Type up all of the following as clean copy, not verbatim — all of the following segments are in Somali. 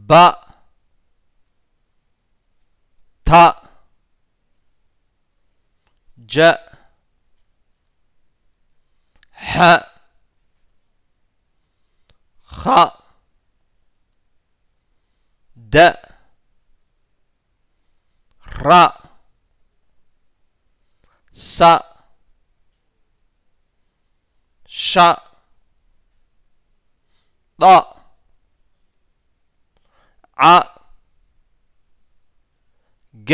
ب ت ج ح خ د ر س ش ض ع ج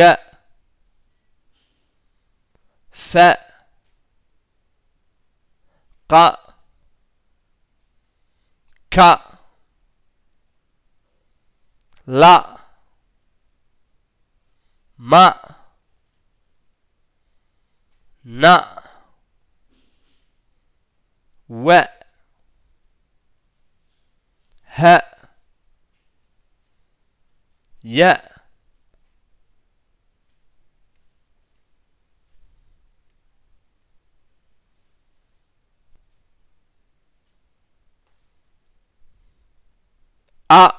ف ق ك ل م ن و ه ي أ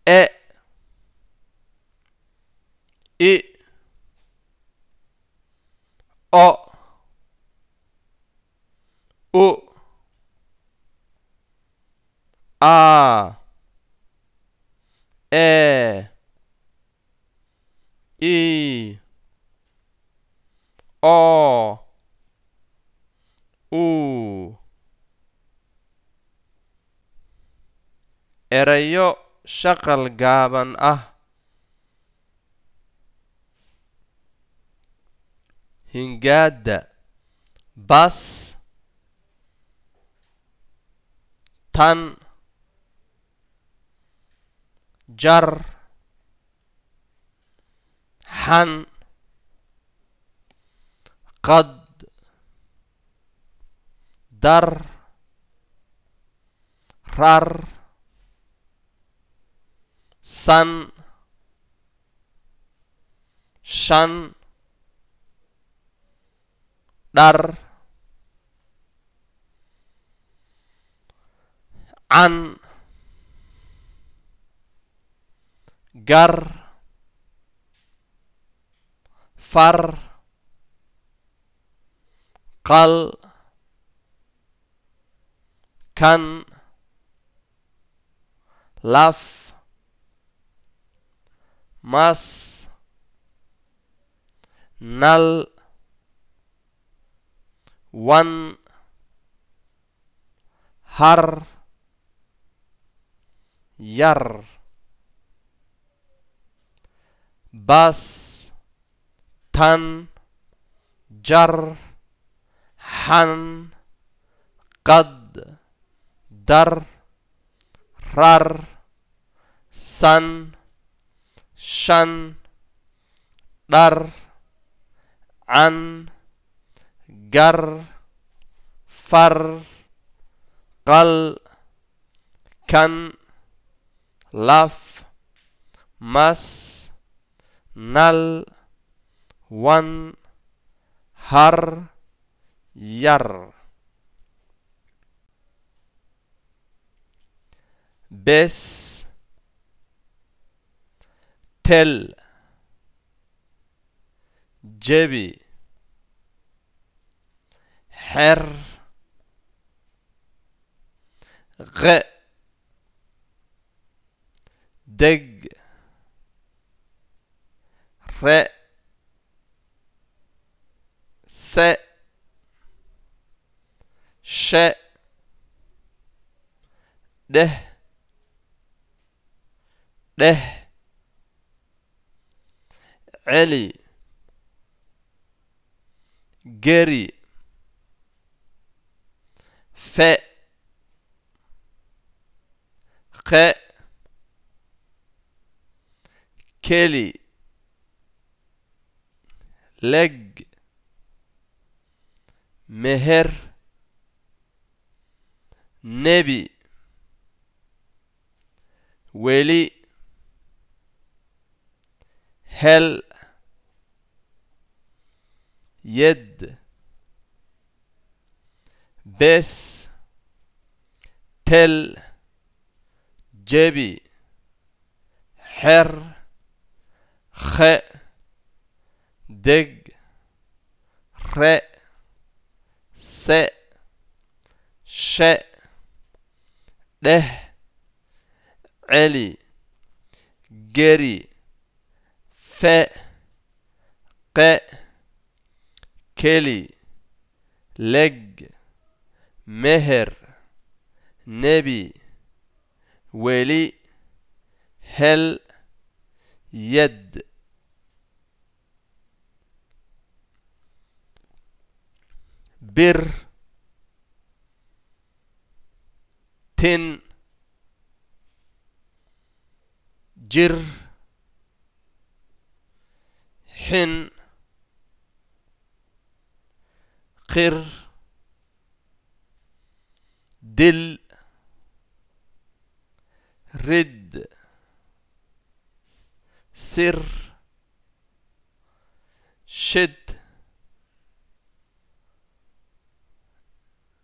إ إ أ أو آ إ إي أو أو erayo shaqal gaaban ah hingaada bas tan jar xan qad dar rar san shan dhar can gar far qal kan laf mas nal wan har yar bas tan jar xan qad dar rar san shan dhar can gar far qal kan laf mas nal wan har yar bes tel jebi xer غ deg re se she deh deh celi geri fe qe keli leg meher nebi weli hel yed bes tel جبي حر خ دج ر س ش ده علي جري ف ق كلي لج مهر نبي ولي هل يد بر تن جر حن قر دل رد سر شد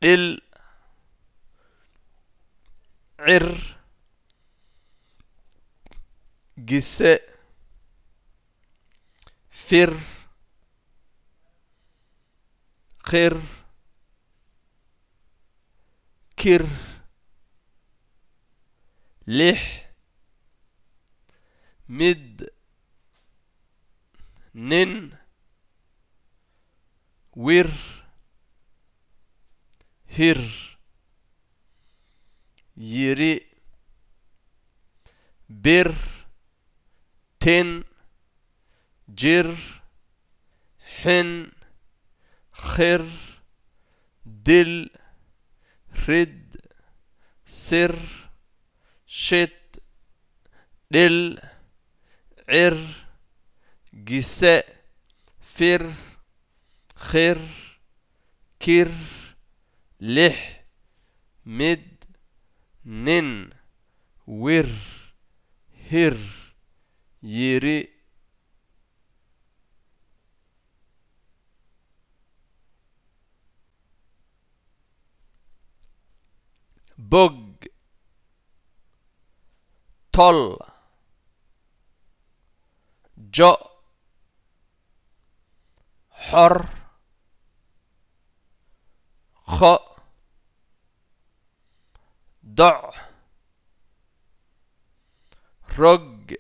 دل عر جساء فر خر كر لح مد نن ور هر يري بر تن جر حن خر دل رد سر شت دل عر جساء فر خر كر لح مد نن ور هر يري بوج طل جا حر خ ضع رج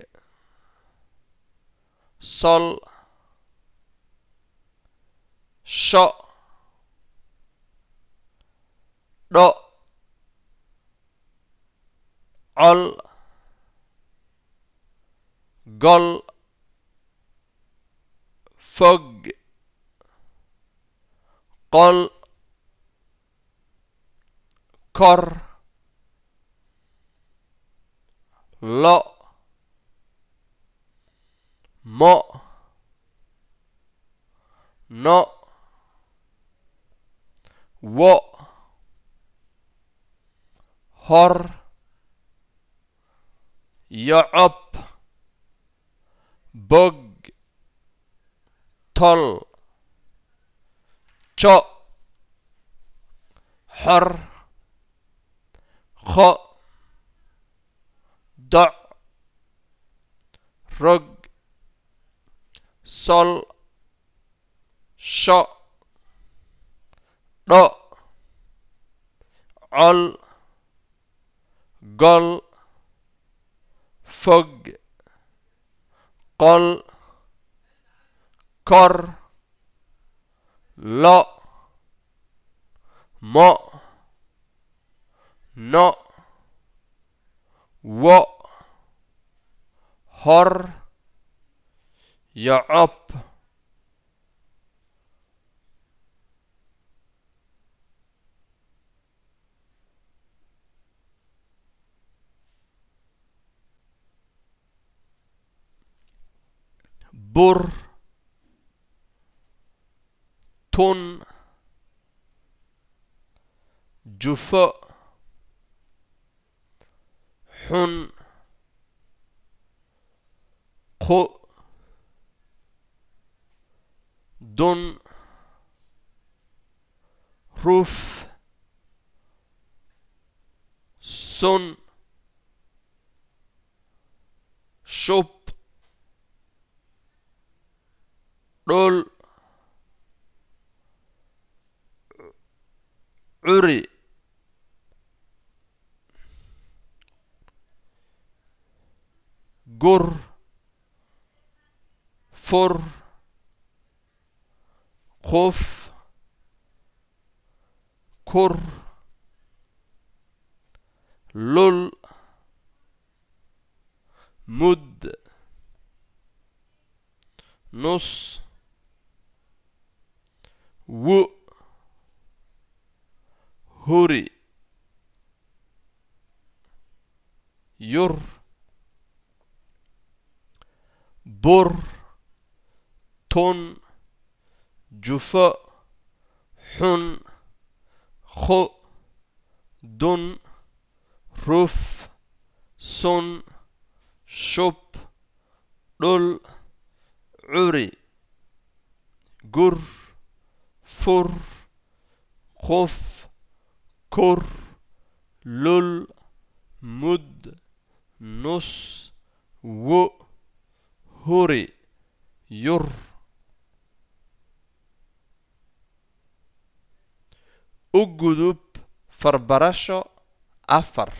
صل ش ض عل قل فج قل كر لا ما نا و هر يعب بج طل چا حر خ ضع رج صل ش ض عل قل فج قل كر لا ما نا و هر يعب بر تن جفاء حن قو دن رف سن shub dhul curi gur fur quf kur lul mud نص هري ير بر تن جفاء حن خ دن رف سن شب دل عري gur fur quf kur lul mud nus huri yur u gudub farbarasho afar